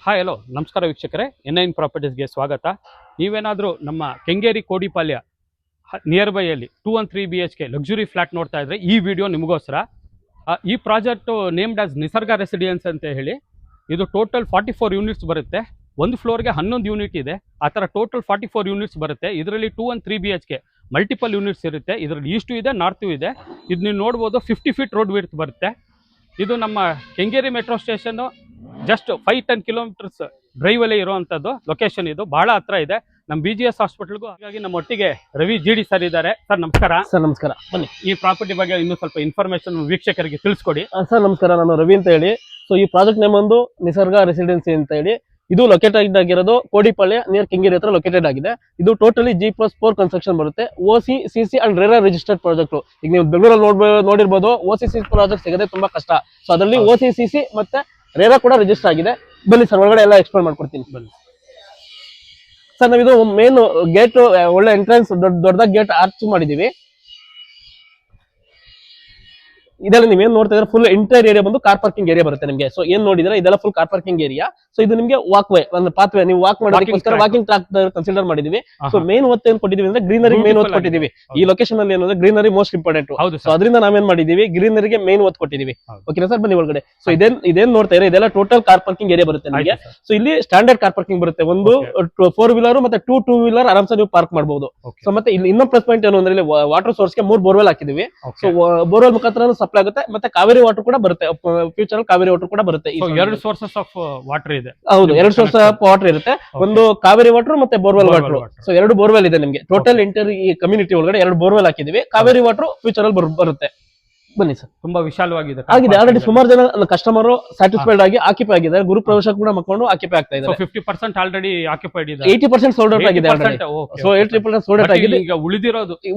Hi hello ನಮಸ್ಕಾರ ವೀಕ್ಷಕರೇ, N9 ಪ್ರಾಪರ್ಟೀಸ್ಗೆ ಸ್ವಾಗತ. ನೀವೇನಾದರೂ ನಮ್ಮ ಕೆಂಗೇರಿ ಕೋಡಿಪಾಳ್ಯ ನಿಯರ್ ಬೈಯಲ್ಲಿ 2 and 3 BHK ಲಕ್ಸುರಿ ಫ್ಲಾಟ್ ನೋಡ್ತಾ ಇದ್ರೆ ಈ ವಿಡಿಯೋ ನಿಮಗೋಸ್ಕರ. ಈ project named as Nisarga residence ಅಂತ ಹೇಳಿ. ಇದು ಟೋಟಲ್ 44 ಯೂನಿಟ್ಸ್ ಬರುತ್ತೆ. ಒಂದು ಫ್ಲೋರ್ಗೆ 11 ಯೂನಿಟ್ ಇದೆ. ಆ ಥರ ಟೋಟಲ್ 44 ಯೂನಿಟ್ಸ್ ಬರುತ್ತೆ. ಇದರಲ್ಲಿ 2 and 3 BHK ಮಲ್ಟಿಪಲ್ ಯೂನಿಟ್ಸ್ ಇರುತ್ತೆ. ಇದರಲ್ಲಿ ಈಸ್ಟು ಇದೆ, ನಾರ್ತು ಇದೆ. ಇದು ನೀವು ನೋಡ್ಬೋದು 50 ಫೀಟ್ ರೋಡ್ ವಿಡ್ತ್ ಬರುತ್ತೆ. ಇದು ನಮ್ಮ Kengeri metro station just 5-10 kilometres ಡ್ರೈವಲ್ಲೇ ಇರುವಂಥದ್ದು ಲೊಕೇಶನ್. ಇದು ಬಹಳ ಹತ್ರ ಇದೆ ನಮ್ಮ BGS ಹಾಸ್ಪಿಟಲ್ಗೂ. ಹಾಗಾಗಿ ನಮ್ಮ ಒಟ್ಟಿಗೆ ರವಿ GD ಸರ್ ಇದ್ದಾರೆ. ಸರ್ ನಮಸ್ಕಾರ. ಸರ್ ನಮಸ್ಕಾರ. ಬನ್ನಿ, ಈ ಪ್ರಾಪರ್ಟಿ ಬಗ್ಗೆ ಇನ್ನೂ ಸ್ವಲ್ಪ ಇನ್ಫಾರ್ಮೇಶನ್ ವೀಕ್ಷಕರಿಗೆ ತಿಳಿಸ್ಕೊಡಿ. ಸರ್ ನಮಸ್ಕಾರ, ನಾನು ರವಿ ಅಂತ ಹೇಳಿ. ಸೊ ಈ ಪ್ರಾಜೆಕ್ಟ್ ನೇಮ್ ಒಂದು ನಿಸರ್ಗ ರೆಸಿಡೆನ್ಸಿ ಅಂತ ಹೇಳಿ. ಇದು ಲೊಕೇಟೆಡ್ ಆಗಿರೋದು ಕೋಡಿಪಾಳ್ಯ ನಿಯರ್ ಕೆಂಗೇರಿ ಹತ್ರ ಲೊಕೇಟೆಡ್ ಆಗಿದೆ. ಇದು ಟೋಟಲಿ G+4 ಕನ್ಸ್ಟ್ರಕ್ಷನ್ ಬರುತ್ತೆ. OC, CC and RERA registered project. ಈಗ ನೀವು ಬೆಂಗಳೂರಲ್ಲಿ ನೋಡಿರ್ಬೋದು, OC, CC ಪ್ರಾಜೆಕ್ಟ್ ಸಿಗದೆ ತುಂಬಾ ಕಷ್ಟ. ಸೊ ಅದರಲ್ಲಿ OC, CC ಮತ್ತೆ ರೇರಾ ಕೂಡ ರಿಜಿಸ್ಟರ್ ಆಗಿದೆ. ಬನ್ನಿ ಸರ್, ಒಳಗಡೆ ಎಲ್ಲ ಎಕ್ಸ್ಪ್ಲೇನ್ ಮಾಡ್ಕೊಡ್ತೀನಿ. ಬನ್ನಿ ಸರ್, ನಾವಿದು ಮೇನ್ ಗೇಟ್ ಒಳ್ಳೆ ಎಂಟ್ರೆನ್ಸ್ ದೊಡ್ಡದಾಗಿ ಗೇಟ್ ಆರ್ಚ್ ಮಾಡಿದೀವಿ. ಇದೆಲ್ಲ ನೀವೇನ್ ನೋಡ್ತಾ ಇದ್ರೆ ಫುಲ್ ಎಂಟೈರ್ ಏರಿಯಾ ಬಂದು ಕಾರ್ ಪಾರ್ಕಿಂಗ್ ಏರಿಯಾ ಬರುತ್ತೆ ನಿಮಗೆ. ಸೊ ಏನ್ ನೋಡಿದ್ರೆ ಇದೆಲ್ಲ full car parking area. So ಇದು ನಿಮಗೆ ವಾಕ್ ವೇ, ಒಂದು ಪಾತ್ ವೇ, ನೀವು ವಾಕ್ ಮಾಡೋದಕ್ಕೋಸ್ಕರ ವಾಕಿಂಗ್ ಟ್ರ್ಯಾಕ್ ಕನ್ಸಿಡರ್ ಮಾಡಿದೀವಿ. ಸೊ ಮೇನ್ ಒತ್ತು ಏನ್ ಕೊಟ್ಟಿದೀವಿ ಅಂದ್ರೆ ಗ್ರೀನರಿ ಮೇನ್ ಒತ್ತು ಕೊಟ್ಟಿದೀವಿ. ಈ ಲೊಕೇಶನ್ ಅಲ್ಲಿ ಏನಂದ್ರೆ ಗ್ರೀನರಿ ಮೋಸ್ಟ್ ಇಂಪಾರ್ಟೆಂಟ್. ಸೊ ಅದರಿಂದ ನಾವೇನ್ ಮಾಡಿದೀವಿ, ಗ್ರೀನರಿಗೆ ಮೇನ್ ಒತ್ತು ಕೊಟ್ಟಿದೀವಿ. ಓಕೆನಾ ಸರ್? ಬನ್ನಿ ಒಳಗಡೆ. ಸೊ ಇದೇನ್ ನೋಡ್ತಾ ಇದ್ರೆ ಇದೆಲ್ಲ ಟೋಟಲ್ ಕಾರ್ ಪಾರ್ಕಿಂಗ್ ಏರಿಯಾ ಬರುತ್ತೆ ನಿಮಗೆ. ಸೊ ಇಲ್ಲಿ ಸ್ಟ್ಯಾಂಡರ್ಡ್ ಕಾರ್ ಪಾರ್ಕಿಂಗ್ ಬರುತ್ತೆ. ಒಂದು 4 ವೀಲರ್ ಮತ್ತೆ 2 ವೀಲರ್ ಆರಾಮ್ಸೆ ನೀವು ಪಾರ್ಕ್ ಮಾಡಬಹುದು. ಸೊ ಮತ್ತೆ ಇಲ್ಲಿ ಇನ್ನೊಂದು ಪ್ಲಸ್ ಪಾಯಿಂಟ್ ಏನು ಅಂದ್ರೆ ಇಲ್ಲಿ ವಾಟರ್ ಸೋರ್ಸ್ಗೆ 3 ಬೋರ್ವೆಲ್ ಹಾಕಿದೀವಿ. ಸೊ ಬೋರ್ವೆಲ್ ಮುಖಾಂತರ ಸಪ್ಲೈ ಆಗುತ್ತೆ. ಮತ್ತೆ ಕಾವೇರಿ ವಾಟರ್ ಕೂಡ ಬರುತ್ತೆ. ಫ್ಯೂಚರ್ ಕಾವೇರಿ ವಾಟರ್ ಕೂಡ ಬರುತ್ತೆ. 2 ಸೋರ್ಸಸ್ ಆಫ್ ವಾಟರ್ ಇದೆ. ಹೌದು, 2 ಸೋರ್ಸ್ ಆಫ್ ವಾಟರ್ ಇರುತ್ತೆ. ಒಂದು ಕಾವೇರಿ ವಾಟರ್ ಮತ್ತೆ ಬೋರ್ವೆಲ್ ವಾಟರ್. ಸೊ 2 ಬೋರ್ವೆಲ್ ಇದೆ ನಿಮಗೆ. ಟೋಟಲ್ ಇಂಟರ್ ಈ ಕಮ್ಯುನಿಟಿ ಒಳಗಡೆ 2 ಬೋರ್ವೆಲ್ ಹಾಕಿದೀವಿ. ಕಾವೇರಿ ವಾಟರ್ ಫ್ಯೂಚರ್ ಅಲ್ಲಿ ಬರುತ್ತೆ. ಬನ್ನಿ ಸರ್. ತುಂಬಾ ವಿಶಾಲವಾಗಿದೆ ಆಗಿದೆ. ಆಲ್ರೆಡಿ ಸುಮಾರು ಜನ ಕಸ್ಟಮರ್ ಸ್ಯಾಟಿಸ್ಫೈಡ್ ಆಗಿ ಆಕ್ಯುಪೈ ಆಗಿದ್ದಾರೆ. ಗುರು ಪ್ರವೇಶ ಕೂಡ ಮಾಡ್ಕೊಂಡು ಆಕ್ಯುಪೈ ಆಗ್ತಾ ಇದ್ದಾರೆ. 50% ಆಲ್ರೆಡಿ ಆಕ್ಯುಪೈಡ್ ಇದೆ. 80% ಸೋಲ್ಡ್ ಔಟ್ ಆಗಿದೆ. ಸೊ 80% ಸೋಲ್ಡ್ ಔಟ್ ಆಗಿದೆ. ಈಗ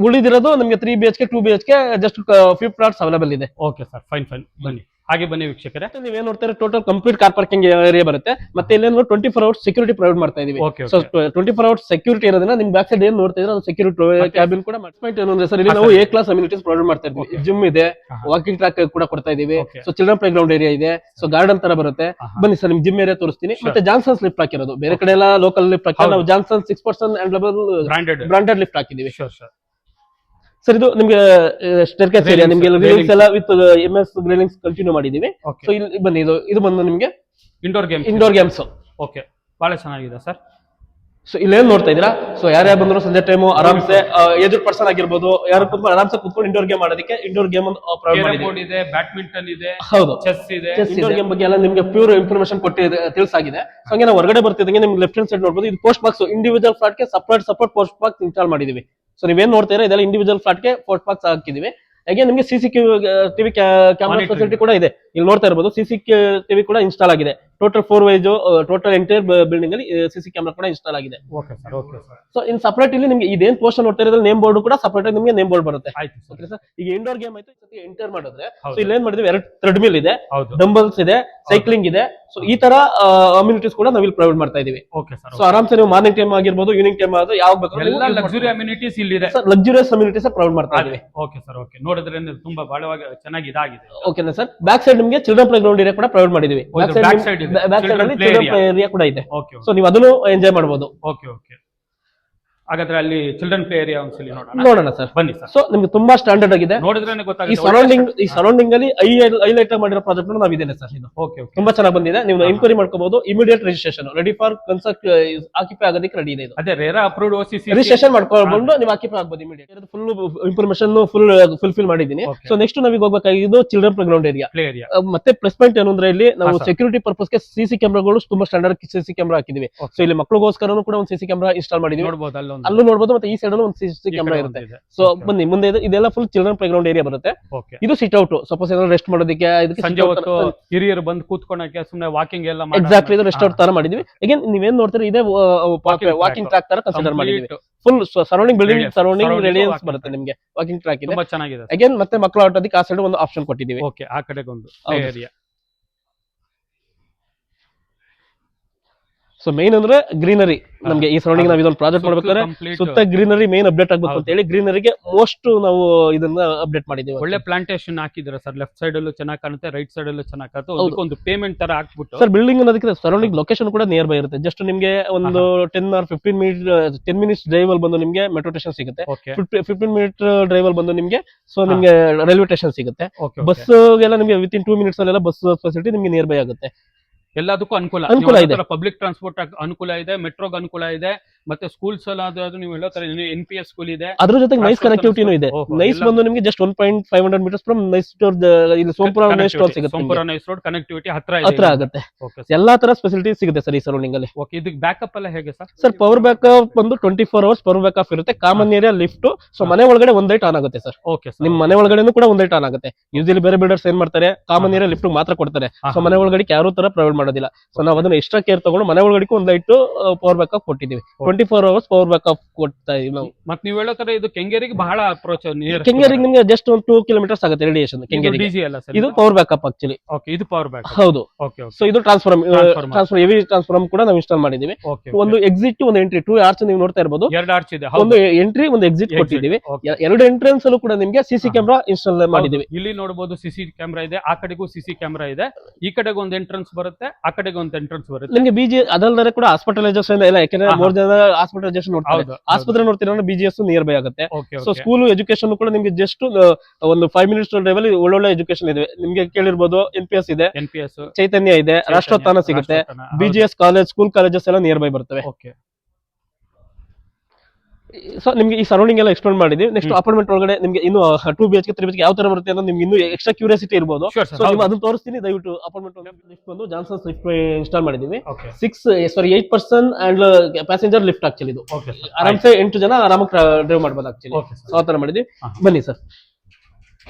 ಉಳಿದಿರೋದು ನಮಗೆ 3 BHK 2 BHK just few plots available ಇದೆ. Okay sir, fine. ಬನ್ನಿ, ಹಾಗೆ ಬನ್ನಿ ವೀಕ್ಷಕರೇ. ನೀವೇನ್ ನೋಡ್ತಾರೆ total complete car parking area ಬರುತ್ತೆ. ಮತ್ತೆ ಇಲ್ಲಿ 24 ಅವರ್ಸ್ ಸೆಕ್ಯೂರಿಟಿ ಪ್ರೊವೈಡ್ ಮಾಡ್ತಾ ಇದೀವಿ. ಸೊ 24 ಅವರ್ಸ್ ಸೆಕ್ಯೂರಿಟಿ ಇರೋದ್ರಿಂದ ನಿಮ್ ಬ್ಯಾಕ್ ಸೈಡ್ ಏನ್ ನೋಡ್ತಾ ಇದ್ರೆ ಅದು ಸೆಕ್ಯೂರಿಟಿ ಕ್ಯಾಬಿನ್ ಕೂಡ ಪಾಯಿಂಟ್ ಏನು ಅಂದ್ರೆ ಸರ್, ಇಲ್ಲಿ ನಾವು A ಕ್ಲಾಸ್ ಅಮ್ಯುನಿಟೀಸ್ ಪ್ರೊವೈಡ್ ಮಾಡ್ತಾ ಇದ್ವಿ. ಜಿಮ್ ಇದೆ, ವಾಕಿಂಗ್ ಟ್ರ್ಯಾಕ್ ಕೂಡ ಕೊಡ್ತಾ ಇದೀವಿ. So children play ground area ಇದೆ. ಸೊ ಗಾರ್ಡನ್ ತರ ಬರುತ್ತೆ. ಬನ್ನಿ ಸರ್, ನಿಮ್ ಜಿಮ್ ಏರಿಯಾ ತೋರಿಸ್ತೀನಿ. ಮತ್ತೆ ಜಾನ್ಸನ್ಸ್ ಲಿಫ್ಟ್ ಹಾಕಿರೋದು. ಬೇರೆ ಕಡೆ ಎಲ್ಲ ಲೋಕಲ್ ಲಿಫ್ಟ್ ಹಾಕಿ ನಾವು Johnson 6% and level branded lift ಹಾಕಿದೀವಿ. ಸರ್ ಇದು ನಿಮ್ಗೆ ಸ್ಟೇರ್ಕೇಸ್ ಏರಿಯಾ, ನಿಮ್ಗೆ ಗ್ರಿಲ್ಲಿಂಗ್ಸ್ ಎಲ್ಲ ವಿತ್ MS ಗ್ರಿಲ್ಲಿಂಗ್ಸ್ ಕಂಟಿನ್ಯೂ ಮಾಡಿದೀವಿ. ಸೊ ಇಲ್ಲಿ ಬನ್ನಿ, ಇದು ಬಂದು ನಿಮ್ಗೆ ಇಂಡೋರ್ ಗೇಮ್ಸ್. ಓಕೆ, ಬಹಳ ಚೆನ್ನಾಗಿದೆ ಸರ್. ಸೊ ಇಲ್ಲೇನ್ ನೋಡ್ತಾ ಇದ್ದೀರಾ, ಸೊ ಯಾರ್ಯಾರು ಬಂದ್ರು ಸಂಜೆ ಟೈಮು ಆರಾಮ್ಸೆ ಏಜ್ಡ್ ಪರ್ಸನ್ ಆಗಿರ್ಬೋದು, ಯಾರು ಕೂತ್ಕೊಂಡು ಆರಾಮ್ಸೆ ಕೂತ್ಕೊಂಡು ಇಂಡೋರ್ ಗೇಮ್ ಮಾಡೋದಕ್ಕೆ ಇಂಡೋರ್ ಗೇಮ್ ಪ್ರೊವೈಡ್ ಮಾಡಿದ್ದೀವಿ. ಬ್ಯಾಡ್ಮಿಂಟನ್ ಇದೆ, ಹೌದು, ಚೆಸ್ ಇದೆ. ಇಂಡೋರ್ ಗೇಮ್ ಬಗ್ಗೆ ಎಲ್ಲ ನಿಮ್ಗೆ ಪ್ಯೂರ್ ಇನ್ಫಾರ್ಮೇಶನ್ ತಿಳಿಸಾಗಿದೆ. ಸೊ ಹಂಗೆ ನಾವು ಹೊರಗಡೆ ಬರ್ತಿದ್ದಂಗೆ ನಿಮ್ಗೆ ಲೆಫ್ಟ್ ಹ್ಯಾಂಡ್ ಸೈಡ್ ನೋಡ್ಬೋದು, ಇದು ಪೋಸ್ಟ್ ಬಾಕ್ಸ್. ಇಂಡಿವಿಜುವಲ್ ಫ್ಲಾಟ್ ಗೆ ಸಪರೇಟ್ ಪೋಸ್ಟ್ ಬಾಕ್ಸ್ ಇನ್ಸ್ಟಾಲ್ ಮಾಡಿದೀವಿ. ಸೊ ನೀವೇನ್ ನೋಡ್ತಾ ಇದ್ರೆ ಇದೆಲ್ಲ ಇಂಡಿವಿಜುವಲ್ ಫ್ಲಾಟ್ ಗೆ ಪೋಸ್ಟ್ ಬಾಕ್ಸ್ ಹಾಕಿದೀವಿ. ಹಾಗೆ ನಿಮಗೆ CCTV ಕ್ಯಾಮೆರಾ ಫೆಸಿಲಿಟಿ ಕೂಡ ಇದೆ. ಇಲ್ಲಿ ನೋಡ್ತಾ ಇರಬಹುದು, CCTV ಕೂಡ ಇನ್ಸ್ಟಾಲ್ ಆಗಿದೆ. Total 4 wise total entire building ಅಲ್ಲಿ CC ಕ್ಯಾಮೆರಾ ಕೂಡ ಇನ್ಸ್ಟಾಲ್ ಆಗಿದೆ. ಸೊ ಇನ್ ಸಪರೇಟ್ ಇಲ್ಲಿ ನಿಮ್ಗೆ ಇದೇನ್ ಪೋಸ್ಟ್ ನೋಡ್ತಾ ಇರೋದ್ರಲ್ಲಿ ನೇಮ್ ಬೋರ್ಡ್ ಕೂಡ ಸಪರೇಟ್ ನಿಮಗೆ ನೇಮ್ ಬೋರ್ಡ್ ಬರುತ್ತೆ. Okay sir. ಈಗ ಇಂಡೋರ್ ಗೇಮ್ ಆಯ್ತು, ಎಂಟರ್ ಮಾಡಿದ್ರೆ ಸೊ ಇಲ್ಲಿ ಏನ್ ಮಾಡಿದ್ವಿ, 2 ಥ್ರೆಡ್ಮಿಲ್ ಇದೆ, ಡಂಬಲ್ಸ್ ಇದೆ, ಸೈಕ್ಲಿಂಗ್ ಇದೆ. ಸೊ ಈ ತರ ಅಮ್ಯುನಿಟೀಸ್ ಕೂಡ ನಾವು ಇಲ್ಲಿ ಪ್ರೊವೈಡ್ ಮಾಡ್ತಾ ಇದೀವಿ. ಸೊ ಆರಾಮ್ಸೆ ನೀವು ಮಾರ್ನಿಂಗ್ ಟೈಮ್ ಆಗಿರ್ಬೋದು, ಈವ್ನಿಂಗ್ ಟೈಮ್ ಆಗೋದು ಯಾವಾಗ ಬೇಕು ಎಲ್ಲ ಲಕ್ಸುರಿ ಅಮ್ಯುನಿಟೀಸ್ ಇಲ್ಲಿ ಇದೆ. ಲಕ್ಸುರಿಯಸ್ ಅಮ್ಯುನಿಟೀಸ್ ಪ್ರೊವೈಡ್ ಮಾಡ್ತಾ ಇದೀವಿ. Okay sir, okay. ನೋಡಿದ್ರೆ ತುಂಬಾ ಬಹಳವಾಗಿ ಚೆನ್ನಾಗಿ ಇದಾಗಿದೆ. ಓಕೆನಾ ಸರ್? ಬ್ಯಾಕ್ ಸೈಡ್ ನಿಮಗೆ ಚಿಲ್ಡ್ರನ್ ಪ್ಲೇ ಗ್ರೌಂಡ್ ಏರಿಯಾ ಕೂಡ ಪ್ರೊವೈಡ್ ಮಾಡಿದೀವಿ. ಬ್ಯಾಕ್ ಸೈಡ್ ಅಲ್ಲಿ ಚಿಲ್ಡ್ರನ್ ಪ್ಲೇ ಏರಿಯಾ ಕೂಡ ಇದೆ. ಸೊ ನೀವು ಅದನ್ನು ಎಂಜಾಯ್ ಮಾಡಬಹುದು. ಓಕೆ. ಹಾಗಾದ್ರೆ ಅಲ್ಲಿ ಚಿಲ್ಡ್ರನ್ ಪ್ಲೇ ಏರಿಯಾ ಒಂದ್ಸಲಿ ನೋಡೋಣ ಸರ್. ಬನ್ನಿ ಸರ್. ಸೊ ನಿಮ್ಗೆ ತುಂಬಾ ಸ್ಟ್ಯಾಂಡರ್ಡ್ ಆಗಿದೆ. ನೋಡಿದ್ರೆ ಗೊತ್ತಾಗುತ್ತೆ. ಈ ಸರೌಂಡಿಂಗ್ ಅಲ್ಲಿ ಹೈಲೈಟ್ ಮಾಡಿರೋ ಪ್ರಾಜೆಕ್ಟ್ ನಾವು ಇದೇನೆ ಸರ್. ಇದು ತುಂಬಾ ಚೆನ್ನಾಗಿ ಬಂದಿದೆ. ನೀವು ಎನ್ಕ್ವೈರಿ ಮಾಡ್ಕೋಬಹುದು. Immediate registration ready for construct occupy ಆಗೋದಕ್ಕೆ ರೆಡಿ ಇದೆ. ಇದು ಅದೇ ರೇರಾ ಅಪ್ರೂವ್ಡ್ OCC ರಿಜಿಸ್ಟ್ರೇಷನ್ ಮಾಡ್ಕೊಂಡು ನೀವು ಆಕ್ಯುಪೈ ಆಗಬಹುದು ಇಮಿಡಿಯೇಟ್. ಫುಲ್ ಇನ್ಫಾರ್ಮೇಶನ್ ಫುಲ್ಫಿಲ್ ಮಾಡಿದ್ದೀನಿ. ಸೊ ನೆಕ್ಸ್ಟ್ ನಾವೀಗ ಹೋಗಬೇಕಾಗಿದ್ದು ಚಿಲ್ಡ್ರನ್ ಪ್ಲೇ ಗ್ರೌಂಡ್ ಏರಿಯಾ. ಮತ್ತೆ ಪ್ಲಸ್ ಪಾಯಿಂಟ್ ಏನು ಅಂದ್ರೆ ಇಲ್ಲಿ ನಾವು ಸೆಕ್ಯೂರಿಟಿ ಪರ್ಪಸ್ ಗೆ CC ಕ್ಯಾಮೆರಾಗಳು ತುಂಬಾ ಸ್ಟ್ಯಾಂಡರ್ಡ್ CC ಕ್ಯಾಮೆರಾ ಹಾಕಿದೀವಿ. ಸೊ ಇಲ್ಲಿ ಮಕ್ಕಳಿಗೋಸ್ಕರನೂ ಕೂಡ ಒಂದು CC ಕ್ಯಾಮೆರಾ ಇನ್ಸ್ಟಾಲ್ ಮಾಡಿದೀವಿ. ಅಲ್ಲೂ ನೋಡಬಹುದು. ಮತ್ತೆ ಈ ಸೈಡ್ ಅಲ್ಲಿ ಒಂದು CC ಕ್ಯಾಮೆರಾ ಇರುತ್ತೆ. ಸೊ ಬನ್ನಿ ಮುಂದೆ ಇದೆಲ್ಲ full children play ground area ಬರುತ್ತೆ. ಇದು ಸಿಟ್ ಔಟ್, ಸಪೋಸ್ ಏನಾದ್ರು ರೆಸ್ಟ್ ಮಾಡೋದಕ್ಕೆ, ಸಂಜೆ ಹೊತ್ತು ಹಿರಿಯರು ಬಂದು ಕೂತ್ಕೊಳ್ಳೋಕೆ, ಸುಮ್ಮನೆ ವಾಕಿಂಗ್ ಎಲ್ಲ ಎಕ್ಸಾಕ್ಟ್ಲಿ ಇದು ರೆಸ್ಟ್ ಔಟ್ ತರ ಮಾಡಿದೀವಿ. ಅಗೇನ್ ನೀವೇನ್ ನೋಡ್ತೀರಿ, ಇದೇ ವಾಕಿಂಗ್ ಟ್ರ್ಯಾಕ್ ತರ ಕನ್ಸಿಡರ್ ಮಾಡಿದೀವಿ. Full surrounding building surrounding radiance ಬರುತ್ತೆ ನಿಮ್ಗೆ. ವಾಕಿಂಗ್ ಟ್ರ್ಯಾಕ್ ಇದೆ, ತುಂಬಾ ಚೆನ್ನಾಗಿದೆ. ಅಗೇನ್ ಮತ್ತೆ ಮಕ್ಕಳು ಆಟೋದಕ್ಕೆ ಆ ಸೈಡ್ ಒಂದು ಆಪ್ಷನ್ ಕೊಟ್ಟಿದ್ದೀವಿ. ಓಕೆ, ಆ ಕಡೆಗೆ ಒಂದು ಏರಿಯಾ. ಸೊ ಮೇನ್ ಅಂದ್ರೆ ಗ್ರೀನರಿ ನಮ್ಗೆ ಈ ಸರೌಂಡಿಂಗ್ ನಾವು ಇದೊಂದು ಪ್ರಾಜೆಕ್ಟ್ ಮಾಡ್ಬೇಕಾದ್ರೆ ಸುತ್ತ ಗ್ರೀನರಿ ಮೇನ್ ಅಪ್ಡೇಟ್ ಆಗ್ಬೇಕು ಅಂತ ಹೇಳಿ ಗ್ರೀನರಿಗೆ ಮೋಸ್ಟ್ ನಾವು ಇದನ್ನ ಅಪ್ಡೇಟ್ ಮಾಡಿದ್ದೀವಿ. ಒಳ್ಳೆ ಪ್ಲಾಂಟೇಶನ್ ಹಾಕಿದ್ರೆ ಸರ್, ಲೆಫ್ಟ್ ಸೈಡ್ ಅಲ್ಲೂ ಚೆನ್ನಾಗಿ ಕಾಣುತ್ತೆ, ರೈಟ್ ಸೈಡ್ ಅಲ್ಲೂ ಚೆನ್ನಾಗಿ ಕಾಣುತ್ತೆ. ಒಂದು ಪೇಮೆಂಟ್ ತರ ಹಾಕ್ಬಿಟ್ಟು ಸರ್ ಬಿಲ್ಡಿಂಗ್ ಅನ್ನೋದಕ್ಕೆ ಸರೌಂಡಿಂಗ್ ಲೊಕೇಶನ್ ಕೂಡ ನಿಯರ್ ಬೈ ಇರುತ್ತೆ. ಜಸ್ಟ್ ನಿಮ್ಗೆ ಒಂದು 10 or 15 ಮಿನಿಟ್ಸ್ ಡ್ರೈವ್ ಅಲ್ಲಿ ಬಂದು ನಿಮ್ಗೆ ಮೆಟ್ರೋ ಸ್ಟೇಷನ್ ಸಿಗುತ್ತೆ. 15 ಮಿನಿಟ್ ಡ್ರೈವ್ ಅಲ್ಲಿ ಬಂದು ನಿಮ್ಗೆ ಸೊ ನಿಮ್ಗೆ ರೈಲ್ವೆ ಸ್ಟೇಷನ್ ಸಿಗುತ್ತೆ. ಬಸ್ ಗೆಲ್ಲ ನಿಮ್ಗೆ ವಿತಿನ್ 2 ಮಿನಿಟ್ಸ್ ಅಲ್ಲೆಲ್ಲ ಬಸ್ ಫೆಸಿಲಿಟಿ ನಿಮ್ಗೆ ನಿಯರ್ ಬೈ ಆಗುತ್ತೆ. ಎಲ್ಲದಕ್ಕೂ ಅನುಕೂಲ ಇದೆ. ಪಬ್ಲಿಕ್ ಟ್ರಾನ್ಸ್ಪೋರ್ಟ್ ಅನುಕೂಲ ಇದೆ, ಮೆಟ್ರೋಗ್ ಅನುಕೂಲ ಇದೆ, ಮತ್ತೆ ಸ್ಕೂಲ್ಸ್ ಎಲ್ಲ ನೀವು ಹೇಳೋ ತರ NPS ಸ್ಕೂಲ್ ಇದೆ. ಅದ್ರ ಜೊತೆಗೆ ನೈಸ್ ಕನೆಕ್ಟಿವಿಟಿನೂ ಇದೆ. ನೈಸ್ ಬಂದು ನಿಮಗೆ ಜಸ್ಟ್ 1.500 ಮೀಟರ್ಸ್ ಫ್ರಮ್ ನೈಸ್ ಇಲ್ಲಿ ಸೋಂಪುರ ನೈಸ್ ರೋಡ್ ಸಿಗುತ್ತೆ. ಸೋಂಪುರ ನೈಸ್ ರೋಡ್ ಕನೆಕ್ಟಿವಿಟಿ ಹತ್ರ ಆಗುತ್ತೆ. ಎಲ್ಲಾ ತರ ಫೆಸಿಲಿಟಿ ಸಿಗುತ್ತೆ ಸರ್ ಈ ಸರೌಂಡಿಂಗ್ ಅಲ್ಲಿ. ಓಕೆ, ಇದಕ್ಕೆ ಬ್ಯಾಕಪ್ ಎಲ್ಲ ಹೇಗೆ ಸರ್? ಸರ್ ಪವರ್ ಬ್ಯಾಕಪ್ ಬಂದು 24 hours ಪವರ್ ಬ್ಯಾಕಪ್ ಇರುತ್ತೆ. ಕಾಮನ್ ಏರಿಯಾ ಲಿಫ್ಟ್, ಸೊ ಮನೆ ಒಳಗಡೆ ಒಂದ್ ಲೈಟ್ ಆನ್ ಆಗುತ್ತೆ ಸರ್. ಓಕೆ, ನಿಮ್ ಮನೆ ಒಳಗಡೆನೂ ಕೂಡ ಒಂದ್ ಲೈಟ್ ಆನ್ ಆಗುತ್ತೆ. ಯೂಶಲಿ ಬೇರೆ ಬಿಲ್ಡರ್ಸ್ ಏನ್ ಮಾಡ್ತಾರೆ, ಕಾಮನ್ ಏರಿಯಾ ಲಿಫ್ಟ್ ಮಾತ್ರ ಕೊಡ್ತಾರೆ. ಸೊ ಮನೆ ಒಳಗಡೆ ಯಾರು ತರ ಪ್ರೊವೈಡ್ ಮಾಡೋದಿಲ್ಲ. ಸೊ ನಾವು ಅದನ್ನ ಎಕ್ಸ್ಟ್ರಾ ಕೇರ್ ತಗೊಂಡು ಮನೆ ಒಳಗಡೆ ಒಂದ್ ಲೈಟ್ ಪವರ್ ಬ್ಯಾಕಪ್ ಕೊಟ್ಟಿದ್ದೀವಿ. 24 hours ಪವರ್ ಬ್ಯಾಕಪ್ ಕೊಡ್ತಾ ಇದೀವಿ ನಾವು. ಮತ್ತೆ ನೀವು ಹೇಳೋ ತರ ಇದು ಕೆಂಗೇರಿಗೆ ಬಹಳ ಅಪ್ರೋಚ್. ಕೆಂಗೇರಿಗೆ ನಿಮ್ಗೆ ಜಸ್ಟ್ ಒಂದು 2 kilometers ಆಗುತ್ತೆ ರೇಡಿಯೇಷನ್. ಕೆಂಗೇರಿಗೆ ಇದು ಪವರ್ ಬ್ಯಾಕಪ್ ಆಕ್ಚುಲಿ. ಓಕೆ, ಇದು ಪವರ್ ಬ್ಯಾಕಪ್. ಹೌದು. ಸೊ ಇದು ಟ್ರಾನ್ಸ್ಫಾರ್ಮ್ ಹೆವಿ ಟ್ರಾನ್ಸ್ಫಾರ್ಮ್ ಕೂಡ ನಾವು ಇನ್ಸ್ಟಾಲ್ ಮಾಡಿದೀವಿ. ಒಂದು ಎಕ್ಸಿಟ್ ಒಂದು ಎಂಟ್ರಿ 2 ಆರ್ಚ್ ನೀವು ನೋಡ್ತಾ ಇರಬಹುದು. 2 ಆರ್ಚ್ ಇದೆ. ಒಂದು ಎಂಟ್ರಿ ಒಂದು ಎಕ್ಸಿಟ್ ಕೊಟ್ಟಿದ್ದೀವಿ. 2 ಎಂಟ್ರೆನ್ಸ್ ಅಲ್ಲೂ ಕೂಡ ನಿಮ್ಗೆ ಸಿಸಿ ಕ್ಯಾಮೆರಾ ಇನ್ಸ್ಟಾಲ್ ಮಾಡಿದೀವಿ. ಇಲ್ಲಿ ನೋಡಬಹುದು ಸಿಸಿ ಕ್ಯಾಮೆರಾ ಇದೆ, ಆ ಕಡೆಗೂ ಸಿಸಿ ಕ್ಯಾಮೆರಾ ಇದೆ. ಈ ಕಡೆಗೆ ಒಂದು ಎಂಟ್ರೆನ್ಸ್ ಬರುತ್ತೆ, ಆ ಕಡೆಗೆ ಒಂದು ಎಂಟ್ರೆನ್ಸ್ ಬರುತ್ತೆ. ನಿಮ್ಗೆ ಬಿಜಿ ಅದಲ್ಲದೆ ಕೂಡ ಹಾಸ್ಪಿಟಲೈಸೇಷನ್ ಎಲ್ಲ, ಯಾಕಂದ್ರೆ 3 ಜನ ಹಾಸ್ಪಿಟಲೈಸೇಷನ್ ನೋಡ್ತಾರೆ. ಆಸ್ಪತ್ರೆ ನೋಡ್ತೀರಾ BGS ನಿಯರ್ ಬೈ ಆಗುತ್ತೆ. ಸೊ ಸ್ಕೂಲ್ ಎಜುಕೇಶನ್ ಕೂಡ ನಿಮ್ಗೆ ಜಸ್ಟ್ ಒಂದು 5 minutes ಡ್ರೈವ್ ಅಲ್ಲಿ ಒಳ್ಳೊಳ್ಳೆ ಎಜುಕೇಶನ್ ಇದೆ. ನಿಮ್ಗೆ ಕೇಳಿರ್ಬೋದು NPS ಇದೆ, ಚೈತನ್ಯ ಇದೆ, ರಾಷ್ಟ್ರೋತ್ಥಾನ ಸಿಗುತ್ತೆ. BGS ಕಾಲೇಜ್, ಸ್ಕೂಲ್ ಕಾಲೇಜಸ್ ಎಲ್ಲ ನಿಯರ್ ಬೈ ಬರ್ತವೆ. ಸೊ ನಿಮ್ಗೆ ಈ ಸರೌಂಡಿಂಗ್ ಎಲ್ಲ ಎಕ್ಸ್ಪ್ಲೇನ್ ಮಾಡಿದೀವಿ. ನೆಕ್ಸ್ಟ್ ಅಪಾರ್ಟ್ಮೆಂಟ್ ಒಳಗಡೆ ನಿಮ್ಗೆ ಇನ್ನು 2 BHK 3 BHK ಯಾವ ತರ ಬರುತ್ತೆ ಅನ್ನೋದು ನಿಮ್ಗೆ ಇನ್ನೂ ಎಕ್ಸ್ಟ್ರಾ ಕ್ಯೂರಿಯಾಸಿಟಿ ಇರ್ಬೋದು. ಸೊ ನೀವು ಅದನ್ನ ತೋರಿಸ್ತೀನಿ, ದಯವಿಟ್ಟು ಅಪಾರ್ಟ್ಮೆಂಟ್ ಲಿಫ್ಟ್ ಬಂದು ಜಾನ್ಸನ್ ಲಿಫ್ಟ್ ಇನ್ಸ್ಟಾಲ್ ಮಾಡಿದೀವಿ. 8 person and passenger lift actually ಇದು. ಆರಾಮ್ಸೆ 8 ಜನ ಆರಾಮಾಗಿ ಡ್ರೈವ್ ಮಾಡ್ಬೋದು ಆಕ್ಚುಲಿ. ಸೊ ಆ ತರ ಮಾಡಿದ್ವಿ. ಬನ್ನಿ ಸರ್.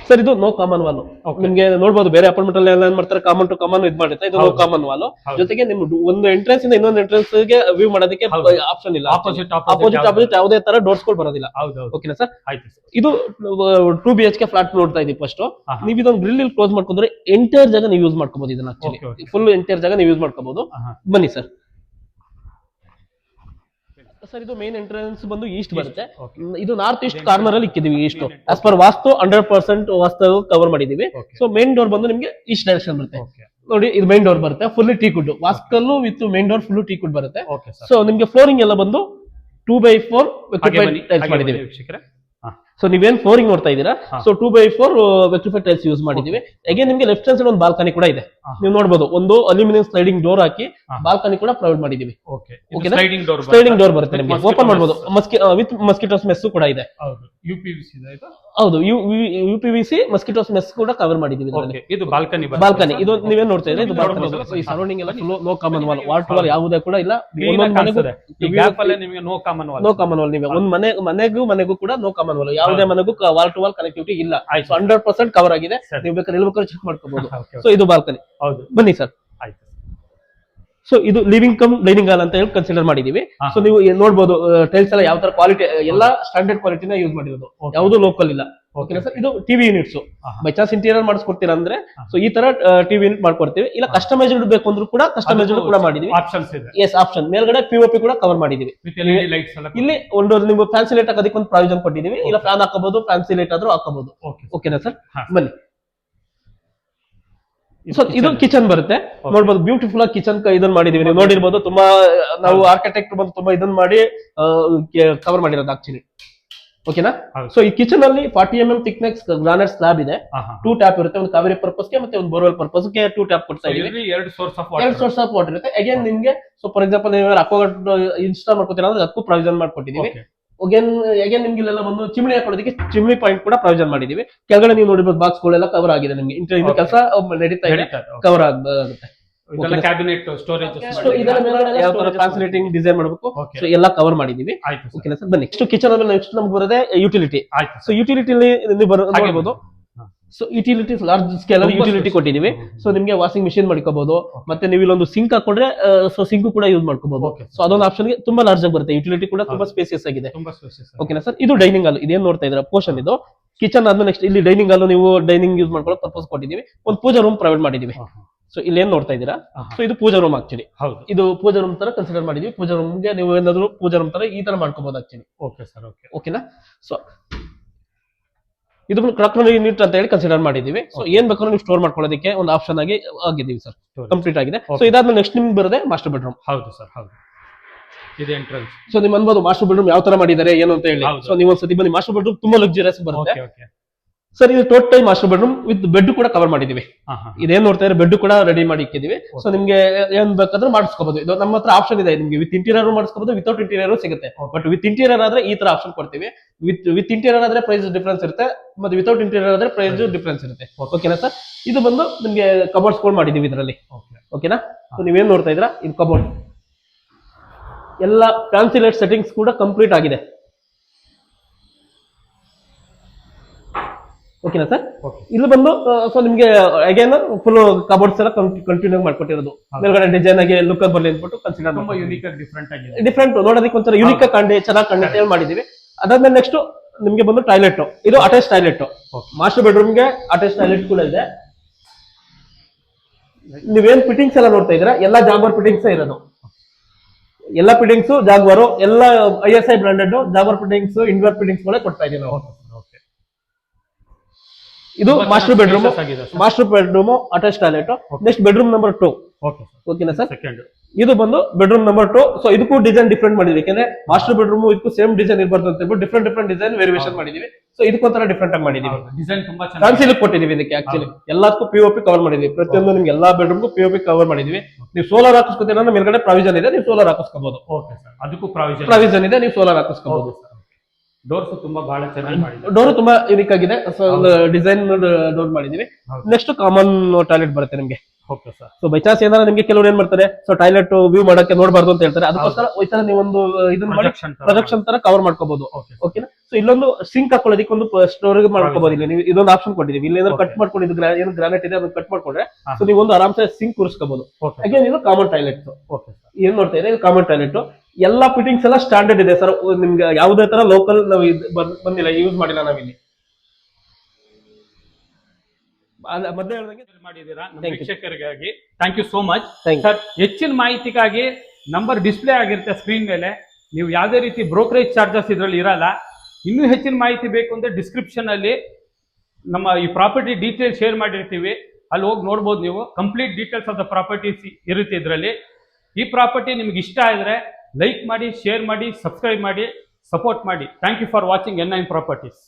ಸರ್ ಇದು ನೋ ಕಾಮನ್ ವಾಲ್. ನಿಮ್ಗೆ ನೋಡಬಹುದು ಬೇರೆ ಅಪಾರ್ಟ್ಮೆಂಟ್ ಅಲ್ಲಿ ಏನ್ ಮಾಡ್ತಾರೆ, ಕಾಮನ್ ಟು ಕಾಮನ್ ಇದು ಮಾಡಿರುತ್ತೆ. ಇದು ನೋ ಕಾಮನ್ ವಾಲ್. ಜೊತೆಗೆ ನಿಮ್ ಒಂದು ಎಂಟ್ರೆನ್ಸ್ ಇಂದ ಇನ್ನೊಂದು ಎಂಟ್ರೆನ್ಸ್ ಗೆ ವ್ಯೂ ಮಾಡೋದಕ್ಕೆ ಆಪ್ಷನ್ ಇಲ್ಲ. ಆಪೋಸಿಟ್ ಯಾವುದೇ ತರ ಡೋರ್ಸ್ ಗಳು ಬರೋದಿಲ್ಲ. ಓಕೆನಾ ಸರ್? ಇದು 2 BHK ಫ್ಲಾಟ್ ನೋಡ್ತಾ ಇದೀವಿ. ಫಸ್ಟ್ ನೀವು ಇದೊಂದು ಗ್ರಿಲ್ ಇಲ್ಲಿ ಕ್ಲೋಸ್ ಮಾಡ್ಕೊಂಡ್ರೆ ಎಂಟೈರ್ ಜಾಗ ನೀವು ಯೂಸ್ ಮಾಡ್ಕೋಬಹುದು. ಇದನ್ನ ಆಕ್ಚುಲಿ ಫುಲ್ ಎಂಟೈರ್ ಜಾಗ ನೀವು ಯೂಸ್ ಮಾಡ್ಕೋಬಹುದು. ಬನ್ನಿ ಸರ್. ಸರ್ ಇದು ಮೇನ್ ಎಂಟ್ರೆನ್ಸ್ ಬಂದು ಈಸ್ಟ್ ಬರುತ್ತೆ. ಇದು ನಾರ್ತ್ ಈಸ್ಟ್ ಕಾರ್ನರ್ ಅಲ್ಲಿ ಇಕ್ಕಿದೀವಿ. East as per vastu 100% vastu cover ಮಾಡಿದೀವಿ. ಸೊ ಮೇನ್ ಡೋರ್ ಬಂದು ನಿಮ್ಗೆ ಈಸ್ಟ್ ಡೈರೆಕ್ಷನ್ ಬರುತ್ತೆ. ನೋಡಿ ಇದು ಮೇನ್ ಡೋರ್ ಬರುತ್ತೆ, ಫುಲ್ ಟೀಕ್ವುಡ್ ವಾಸ್ಕಲ್ಲು with main door full teakwood ಬರುತ್ತೆ. ಸೊ ನಿಮ್ಗೆ ಫ್ಲೋರಿಂಗ್ ಎಲ್ಲ ಬಂದು 2x4 ಟೈಲ್ಸ್ ಮಾಡಿದೀವಿ. ಸೊ ನೀವೇನ್ ಫ್ಲೋರಿಂಗ್ ನೋಡ್ತಾ ಇದೀರಾ, ಸೊ 2x4 ವೆಕ್ಟಿಫೈಡ್ ಟೈಲ್ಸ್ ಯೂಸ್ ಮಾಡಿದೀವಿ. ಅಗೇನ್ ನಿಮ್ಗೆ ಲೆಫ್ಟ್ ಸೈಡ್ ಒಂದು ಬಾಲ್ಕನಿ ಕೂಡ ಇದೆ. ನೀವು ನೋಡಬಹುದು ಒಂದು ಅಲ್ಯೂಮಿನಿಯಂ ಸ್ಲೈಡಿಂಗ್ ಡೋರ್ ಹಾಕಿ ಬಾಲ್ಕನಿ ಕೂಡ ಪ್ರೊವೈಡ್ ಮಾಡಿದೀವಿ. ಸ್ಲೈಡಿಂಗ್ ಡೋರ್ ಬರುತ್ತೆ, ನಿಮಗೆ ಓಪನ್ ಮಾಡಬಹುದು. ವಿತ್ ಮಸ್ಕಿಟೋಸ್ ಮೆಸ್ ಕೂಡ ಇದೆ. ಹೌದು, UPVC ಮಸ್ಕಿಟೋಸ್ ಮೆಸ್ ಕೂಡ ಕವರ್ ಮಾಡಿದೀವಿ. ಇದು ಬಾಲ್ಕನಿ. ಇದು ನೀವೇನ್ ನೋಡ್ತಾ ಇದ್ರೆ ಇದು ಬಾಲ್ಕನಿ. ಈ ಸರೌಂಡಿಂಗ್ ಎಲ್ಲ no common wall, wall to wall ಯಾವುದೇ ಕೂಡ ಇಲ್ಲ. No common wall. ನೀವು ಒಂದು ಮನೆಗೂ ಕೂಡ ನೋ ಕಾಮನ್ ವಾಲ್, ಯಾವುದೇ ಮನೆಗೂ ವಾಲ್ ಟು ವಾಲ್ ಕನೆಕ್ಟಿವಿಟಿ ಇಲ್ಲ. 100% ಕವರ್ ಆಗಿದೆ. ನೀವು ಬೇಕಾದ್ರೆ ಚೆಕ್ ಮಾಡ್ಕೋಬಹುದು. ಸೊ ಇದು ಬಾಲ್ಕನಿ. ಬನ್ನಿ ಸರ್. ಸೊ ಇದು ಲಿವಿಂಗ್ ಕಮ್ ಡೈನಿಂಗ್ ಹಾಲ್ ಅಂತ ಹೇಳಿ ಕನ್ಸಿಡರ್ ಮಾಡಿದೀವಿ. ಸೊ ನೀವು ನೋಡಬಹುದು ಟೈಲ್ಸ್ ಎಲ್ಲ ಯಾವ ತರ ಕ್ವಾಲಿಟಿ, ಎಲ್ಲ ಸ್ಟ್ಯಾಂಡರ್ಡ್ ಕ್ವಾಲಿಟಿನ ಯೂಸ್ ಮಾಡಿರೋದು, ಯಾವುದು ಲೋಕಲ್ ಇಲ್ಲ. ಓಕೆನಾ ಸರ್? ಇದು TV units. By chance interior ಮಾಡಿಸ್ಕೊಡ್ತೀರಾ ಅಂದ್ರೆ ಸೊ ಈ ತರ ಟಿವಿ ಯೂನಿಟ್ ಮಾಡ್ಕೊಡ್ತೀವಿ. ಇಲ್ಲ ಕಸ್ಟಮೈಸ್ಡ್ ಬೇಕು ಅಂದ್ರೂ ಕೂಡ ಕಸ್ಟಮೈಸ್ಡ್ ಕೂಡ ಮಾಡಿದೀವಿ. ಆಪ್ಷನ್ ಮೇಲ್ಗಡೆ POP ಕೂಡ ಕವರ್ ಮಾಡಿದೀವಿ. ಇಲ್ಲಿ ಒಂದು ನೀವು ಫ್ಯಾನ್ಸಿ ಲೈಟ್ ಹಾಕೋದಕ್ಕೆ ಒಂದು ಪ್ರಾವಿಷನ್ ಕೊಟ್ಟಿದೀವಿ. ಇಲ್ಲ ಫ್ಯಾನ್ ಹಾಕಬಹುದು, ಫ್ಯಾನ್ಸಿ ಲೈಟ್ ಆದ್ರೂ ಹಾಕಬಹುದು. ಓಕೆನಾ ಸರ್? ಬನ್ನಿ. ಸೊ ಇದು ಕಿಚನ್ ಬರುತ್ತೆ. ನೋಡ್ಬೋದು ಬ್ಯೂಟಿಫುಲ್ ಆಗಿ ಕಿಚನ್ ಇದನ್ನ ಮಾಡಿದೀವಿ. ನೀವು ನೋಡಿರ್ಬೋದು, ತುಂಬಾ ನಾವು ಆರ್ಕಿಟೆಕ್ಟ್ ಬಂದು ತುಂಬಾ ಇದನ್ನ ಮಾಡಿ ಕವರ್ ಮಾಡಿರೋದು ಆಕ್ಚುಲಿ. ಓಕೆನಾ? ಸೊ ಈ ಕಿಚನ್ ಅಲ್ಲಿ 40 mm ಥಿಕ್ನೆಸ್ ಗ್ರಾನೈಟ್ ಸ್ಲಾಬ್ ಇದೆ. 2 ಟ್ಯಾಪ್ ಇರುತ್ತೆ, ಒಂದು ಕಾವೇರಿ ಪರ್ಪಸ್ ಗೆ ಮತ್ತೆ ಒಂದು ಬೋರ್ವೆಲ್ ಪರ್ಪಸ್ ಗೆ 2 ಟ್ಯಾಪ್ ಕೊಡ್ತಾ ಇದೀವಿ. 2 ಸೋರ್ಸ್ ಆಫ್ ವಾಟರ್ ಇರುತ್ತೆ. ಅಗೇನ್ ನಿಮ್ಗೆ ಸೊ ಫಾರ್ ಎಕ್ಸಾಂಪಲ್ ನೀವು ಅಕ್ವಾಗಾರ್ಡ್ ಇನ್ಸ್ಟಾಲ್ ಮಾಡ್ಕೊತೀರಾ ಅಂದ್ರೆ ಅದಕ್ಕೂ ಪ್ರಾವಿಷನ್ ಮಾಡ್ಕೊಟ್ಟಿದೀವಿ. ಅಗೇನ್ ನಿಮ್ಗೆ ಇಲ್ಲೆಲ್ಲ ಬಂದು ಚಿಮ್ನಿ ಹಾಕೊಳ್ಳೋದಕ್ಕೆ ಚಿಮ್ನಿ ಪಾಯಿಂಟ್ ಕೂಡ ಪ್ರಾವಿಷನ್ ಮಾಡಿದೀವಿ. ಕೆಳಗಡೆ ನೀವು ನೋಡಿರ್ಬೋದು ಬಾಕ್ಸ್ ಗಳೆಲ್ಲ ಕವರ್ ಆಗಿದೆ. ನಿಮ್ಗೆ ಇಂಟೀರಿಯರ್ ಕೆಲಸ ನಡೀತಾ ಇದೆ, ಕವರ್ ಆಗುತ್ತೆ. ಕ್ಯಾಬಿನೆಟ್ ಸ್ಟೋರೇಜ್ ಯಾವ ತರ ಟ್ರಾನ್ಸ್ಲೇಟಿಂಗ್ ಡಿಸೈನ್ ಮಾಡಬೇಕು, ಸೊ ಎಲ್ಲ ಕವರ್ ಮಾಡಿದೀವಿ. ಓಕೆನಾ ಸರ್? ಬನ್ನಿ. ನೆಕ್ಸ್ಟ್ ಕಿಚನ್ ಆಮೇಲೆ ನೆಕ್ಸ್ಟ್ ನಮ್ಗೆ ಬರೋದೇ ಯುಟಿಲಿಟಿ. ಸೊ ಯುಟಿಲಿಟಿಲಿ ನೋಡಬಹುದು. ಸೊ ಯುಟಿಲಿಟಿ ಲಾರ್ಜ್ ಸ್ಕೇಲ್ ಅಲ್ಲಿ ಯುಟಿಲಿಟಿ ಕೊಟ್ಟಿದೀವಿ. ಸೊ ನಿಮ್ಗೆ ವಾಷಿಂಗ್ ಮಿಷಿನ್ ಮಾಡ್ಕೋಬಹುದು, ಮತ್ತೆ ನೀವು ಇಲ್ಲೊಂದು ಸಿಂಕ್ ಹಾಕೊಂಡ್ರೆ ಸೊ ಸಿಂಕ್ ಕೂಡ ಯೂಸ್ ಮಾಡ್ಕೋಬಹುದು. ಸೊ ಅದೊಂದು ಆಪ್ಷನ್ ಗೆ ತುಂಬಾ ಲಾರ್ಜ್ ಆಗಿ ಬರುತ್ತೆ. ಯುಟಿಲಿಟಿ ಕೂಡ ತುಂಬಾ ಸ್ಪೇಸಿಯಸ್ ಆಗಿದೆ. ಓಕೆನಾ ಸರ್? ಇದು ಡೈನಿಂಗ್ ಹಾಲ್. ಇದೇನ್ ನೋಡ್ತಾ ಇದ್ರ ಪೋರ್ಷನ್ ಇದು ಕಿಚನ್ ಆದ್ಮೇಲೆ ನೆಕ್ಸ್ಟ್ ಇಲ್ಲಿ ಡೈನಿಂಗ್ ಹಾಲ್ ನೀವು ಡೈನಿಂಗ್ ಯೂಸ್ ಮಾಡ್ಕೊಳ್ಳೋ ಪರ್ಪಸ್ ಕೊಟ್ಟಿದೀವಿ. ಒಂದು ಪೂಜಾ ರೂಮ್ ಪ್ರೊವೈಡ್ ಮಾಡಿದೀವಿ. ಸೊ ಇಲ್ಲಿ ಏನ್ ನೋಡ್ತಾ ಇದ್ದೀರಾ, ಆಹಾ. ಸೊ ಇದು ಪೂಜಾ ರೂಮ್ ಆಕ್ಚುಲಿ. ಹೌದು. ಇದು ಪೂಜಾ ರೂಮ್ ತರ ಕನ್ಸಿಡರ್ ಮಾಡಿದ್ವಿ. ಪೂಜಾ ರೂಮ್ಗೆ ನೀವು ಏನಾದ್ರು ಪೂಜಾ ರೂಮ್ ತರ ಈ ತರ ಮಾಡ್ಕೋಬಹುದು ಆಕ್ಚುಲಿ. Okay sir, okay. ಓಕೆನಾ. ಸೊ ಇದು ಕ್ರಾಕರಿ ಯೂನಿಟ್ ಅಂತ ಹೇಳಿ ಕನ್ಸಿಡರ್ ಮಾಡಿದೀವಿ. ಸೊ ಏನ್ ಬೇಕಾದ್ರೂ ನೀವು ಸ್ಟೋರ್ ಮಾಡ್ಕೊಳ್ಳೋದಕ್ಕೆ ಒಂದು ಆಪ್ಷನ್ ಆಗಿ ಆಗಿದ್ದೀವಿ ಸರ್. ಕಂಪ್ಲೀಟ್ ಆಗಿದೆ. ಸೊ ಇದಾದ್ಮೇಲೆ ನೆಕ್ಸ್ಟ್ ನಿಮ್ಗೆ ಬರೋದೇ ಮಾಸ್ಟರ್ ಬೆಡ್ರೂಮ್. ಹೌದು ಸರ್, ಹೌದು. ಇದು ಎಂಟ್ರೆನ್ಸ್. ಸೊ ನೀವು ಅನ್ಬೋದು ಮಾಸ್ಟರ್ ಬೆಡ್ರೂಮ್ ಯಾವ ತರ ಮಾಡಿದ್ದಾರೆ ಏನು ಅಂತ ಹೇಳಿ. ಹೌದು. ಸೊ ನೀವು ಒಂದ್ಸತಿ ಬನ್ನಿ, ಮಾಸ್ಟರ್ ಬೆಡ್ರೂಮ್ ತುಂಬಾ ಲಕ್ಸುರಿಯಸ್ ಬರುತ್ತೆ ಓಕೆ, ಓಕೆ. ಸರ್. ಇದು total master bedroom with bed ಕೂಡ ಕವರ್ ಮಾಡಿದೀವಿ. ಆಹಾ. ಇದೇನ್ ನೋಡ್ತಾ ಇದ್ರೆ ಬೆಡ್ ಕೂಡ ರೆಡಿ ಮಾಡಿ ಇಕ್ಕಿದೀವಿ. ಸೊ ನಿಮ್ಗೆ ಏನ್ ಬೇಕಾದ್ರೂ ಮಾಡಿಸ್ಕೋಬಹುದು. ಇದು ನಮ್ಮ ಹತ್ರ ಆಪ್ಷನ್ ಇದೆ, ನಿಮ್ಗೆ ವಿತ್ ಇಂಟೀರಿಯರ್ ಮಾಡಿಸ್ಕೋಬಹುದು, ವಿತೌಟ್ ಇಂಟೀರಿಯರ್ ಸಿಗುತ್ತೆ. ಬಟ್ ವಿತ್ ಇಂಟೀರಿಯರ್ ಆದ್ರೆ ಈ ತರ ಆಪ್ಷನ್ ಕೊಡ್ತೀವಿ. ವಿತ್ ಇಂಟೀರಿಯರ್ ಆದ್ರೆ ಪ್ರೈಸ್ ಡಿಫ್ರೆನ್ಸ್ ಇರುತ್ತೆ, ಮತ್ತೆ ವಿತೌಟ್ ಇಂಟೀರಿಯರ್ ಆದ್ರೆ ಪ್ರೈಸ್ ಡಿಫ್ರೆನ್ಸ್ ಇರುತ್ತೆ. ಓಕೆನಾ ಸರ್. ಇದು ಬಂದು ನಿಮ್ಗೆ ಕಬೋರ್ಡ್ಸ್ ಗಳು ಮಾಡಿದೀವಿ ಇದರಲ್ಲಿ. ಓಕೆನಾ. ಸೊ ನೀವೇನ್ ನೋಡ್ತಾ ಇದ್ರ, ಇದು ಕಬೋರ್ಡ್ ಎಲ್ಲ ಫ್ಯಾನ್ಸಿ ಲೈಟ್ ಸೆಟ್ಟಿಂಗ್ಸ್ ಕೂಡ ಕಂಪ್ಲೀಟ್ ಆಗಿದೆ. ಓಕೆನಾ ಸರ್. ಇಲ್ಲಿ ಬಂದು ಸೊ ನಿಮ್ಗೆ ಅಗೇನ್ ಫುಲ್ ಕಬೋರ್ಡ್ಸ್ ಎಲ್ಲ ಕಂಟಿನ್ಯೂ ಮಾಡ್ಕೊಟ್ಟಿರೋದು. ಮೇಲ್ಗಡೆ ಡಿಸೈನ್ ಆಗಿ ಲುಕ್ ಬರ್ಲಿ ಅಂದ್ಬಿಟ್ಟು ಕನ್ಸಿಡರ್ ತುಂಬಾ ಯೂನಿಕ್ ಆಗಿ ಡಿಫ್ರೆಂಟ್ ಆಗಿದೆ. ಡಿಫ್ರೆಂಟ್ ನೋಡೋದಕ್ಕೆ ಒಂಥರ ಯೂನಿಕ್ ಆಗಿ ಕಾಣಿ ಚೆನ್ನಾಗಿ ಕಾಣುತ್ತೆ ಮಾಡಿದೀವಿ. ಅದಾದ್ಮೇಲೆ ನೆಕ್ಸ್ಟ್ ನಿಮ್ಗೆ ಬಂದು ಟಾಯ್ಲೆಟ್. ಇದು ಅಟ್ಯಾಚ್ ಟಾಯ್ಲೆಟ್. ಮಾಸ್ಟರ್ ಬೆಡ್ರೂಮ್ಗೆ ಅಟ್ಯಾಚ್ ಟಾಯ್ಲೆಟ್ ಕೂಡ ಇದೆ. ನೀವೇನ್ ಫಿಟ್ಟಿಂಗ್ಸ್ ಎಲ್ಲ ನೋಡ್ತಾ ಇದ್ದೀರಾ ಎಲ್ಲ ಜಾಗ್ವಾರ್ ಫಿಟ್ಟಿಂಗ್ಸ್ ಇರೋದು. ಎಲ್ಲ ಫಿಟ್ಟಿಂಗ್ಸ್ ಜಾಗ್ವಾರು, ಎಲ್ಲ ISI branded Jaguar fittings, indoor fittings ಗಳೇ ಕೊಡ್ತಾ ಇದೀವಿ ನಾವು. ಇದು master bedroom. Master bedroom attach toilet. Next bedroom number 2. ಓಕೆನಾ ಸರ್. ಇದು ಬಂದು ಬೆಡ್ರೂಮ್ ನಂಬರ್ 2. ಸೊ ಇದಕ್ಕೂ ಡಿಸೈನ್ ಡಿಫ್ರೆಂಟ್ ಮಾಡಿದ್ವಿ, ಯಾಕಂದ್ರೆ ಮಾಸ್ಟರ್ ಬೆಡ್ರೂಮ್ ಇದಕ್ಕೂ ಸೇಮ್ ಡಿಸೈನ್ ಇರಬಾರ್ದು ಅಂತ ಹೇಳ್ಬಿಟ್ಟು ಡಿಫ್ರೆಂಟ್ ಡಿಸೈನ್ ವೇರಿಯೇಷನ್ ಮಾಡಿದೀವಿ. ಸೊ ಇದಕ್ಕೊಂಥರ ಡಿಫ್ರೆಂಟ್ ಆಗಿ ಮಾಡಿದೀವಿ. ಡಿಸೈನ್ ತುಂಬಾ ಫ್ಯಾನ್ಸಿ ಲುಕ್ ಕೊಟ್ಟಿದೀವಿ ಇದಕ್ಕೆ. ಆಕ್ಚುಲಿ ಎಲ್ಲದಕ್ಕೂ POP ಕವರ್ ಮಾಡಿದೀವಿ. ಪ್ರತಿಯೊಂದು ನಿಮ್ಗೆ ಎಲ್ಲಾ ಬೆಡ್ರೂಮ್ಗೂ POP ಕವರ್ ಮಾಡಿದೀವಿ. ನೀವು ಸೋಲಾರ್ ಹಾಕಿಸ್ಕೊತೀರ ಅಂದ್ರೆ ಮೇಲ್ಗಡೆ ಪ್ರಾವಿಷನ್ ಇದೆ, ನೀವು ಸೋಲಾರ್ ಹಾಕಿಸ್ಕೋಬಹುದು. ಓಕೆ ಸರ್, ಅದಕ್ಕೂ ಪ್ರಾವಿಷನ್ ಇದೆ, ನೀವು ಸೋಲಾರ್ ಹಾಕಿಸ್ಕೋಬಹುದು. ಡೋರ್ಸ್ ತುಂಬಾ ಬಹಳ ಚೆನ್ನಾಗಿ ಮಾಡಿದ್ದೀವಿ. ಡೋರ್ ತುಂಬಾ ಯೂನಿಕ್ ಆಗಿದೆ. ಸೊ ಡಿಸೈನ್ ಡೋರ್ ಮಾಡಿದೀವಿ. ನೆಕ್ಸ್ಟ್ ಕಾಮನ್ ಟಾಯ್ಲೆಟ್ ಬರುತ್ತೆ ನಿಮ್ಗೆ. Okay sir. So by chance ಏನಾರ ನಿಮ್ಗೆ ಕೆಲವರು ಏನ್ ಮಾಡ್ತಾರೆ, ಸೊ ಟಾಯ್ಲೆಟ್ ವ್ಯೂ ಮಾಡಕ್ಕೆ ನೋಡಬಾರ್ದು ಅಂತ ಹೇಳ್ತಾರೆ. ಅದಕ್ಕೋಸ್ಕರ ಈ ತರ ನೀವೊಂದು ಇದನ್ನ ಮಾಡಿ ಪ್ರೊಜೆಕ್ಷನ್ ತರ ಕವರ್ ಮಾಡ್ಕೋಬಹುದು. ಓಕೆನಾ. ಸೊ ಇಲ್ಲೊಂದು ಸಿಂಕ್ ಹಾಕೊಳ್ಳೋದಕ್ಕೆ ಒಂದು ಸ್ಟೋರೇಜ್ ಮಾಡ್ಕೋಬಹುದು. ಇಲ್ಲಿ ನೀವು ಇದೊಂದು ಆಪ್ಷನ್ ಕೊಟ್ಟಿದ್ದೀವಿ. ಇಲ್ಲಿ ಏನಾದ್ರು ಕಟ್ ಮಾಡ್ಕೊಂಡಿದ್ದು ಏನು ಗ್ರಾನೈಟ್ ಇದೆ ಅದನ್ನ ಕಟ್ ಮಾಡ್ಕೊಂಡ್ರೆ ಸೊ ನೀವು ಒಂದು ಆರಾಮ್ಸೆ ಸಿಂಕ್ ಕೂರಿಸ್ಕೋಬಹುದು. ಅಗೇನ್ ಇದು ಕಾಮನ್ ಟಾಯ್ಲೆಟ್. ಏನ್ ನೋಡ್ತಾ ಇದೆ, ಇದು ಕಾಮನ್ ಟಾಯ್ಲೆಟ್. ಎಲ್ಲಾ ಫಿಟ್ಟಿಂಗ್ಸ್ ಎಲ್ಲ ಸ್ಟ್ಯಾಂಡರ್ಡ್ ಇದೆ ಸರ್. ನಿಮ್ಗೆ ಯಾವುದೇ ತರ ಲೋಕಲ್ ನಾವು ಬಂದಿಲ್ಲ, ಯೂಸ್ ಮಾಡಿಲ್ಲ ನಾವಿಲ್ಲಿ. ಮೊದಲೇ ಹೇಳಿದಂಗೆ ಮಾಡಿದ್ದೀರಾ ನಮ್ಮ ವೀಕ್ಷಕರಿಗಾಗಿ. Thank you so much Thank you. Sir. ಹೆಚ್ಚಿನ ಮಾಹಿತಿಗಾಗಿ ನಂಬರ್ ಡಿಸ್ಪ್ಲೇ ಆಗಿರುತ್ತೆ ಸ್ಕ್ರೀನ್ ಮೇಲೆ. ನೀವು ಯಾವುದೇ ರೀತಿ ಬ್ರೋಕರೇಜ್ ಚಾರ್ಜಸ್ ಇದರಲ್ಲಿ ಇರಲ್ಲ. ಇನ್ನೂ ಹೆಚ್ಚಿನ ಮಾಹಿತಿ ಬೇಕು ಅಂದ್ರೆ ಡಿಸ್ಕ್ರಿಪ್ಷನ್ ಅಲ್ಲಿ ನಮ್ಮ ಈ ಪ್ರಾಪರ್ಟಿ ಡೀಟೇಲ್ಸ್ ಶೇರ್ ಮಾಡಿರ್ತೀವಿ, ಅಲ್ಲಿ ಹೋಗಿ ನೋಡ್ಬೋದು ನೀವು. Complete details of the properties ಇರುತ್ತೆ ಇದರಲ್ಲಿ. ಈ ಪ್ರಾಪರ್ಟಿ ನಿಮ್ಗೆ ಇಷ್ಟ ಆದರೆ ಲೈಕ್ ಮಾಡಿ, ಶೇರ್ ಮಾಡಿ, ಸಬ್ಸ್ಕ್ರೈಬ್ ಮಾಡಿ, ಸಪೋರ್ಟ್ ಮಾಡಿ. Thank you for watching N9 properties.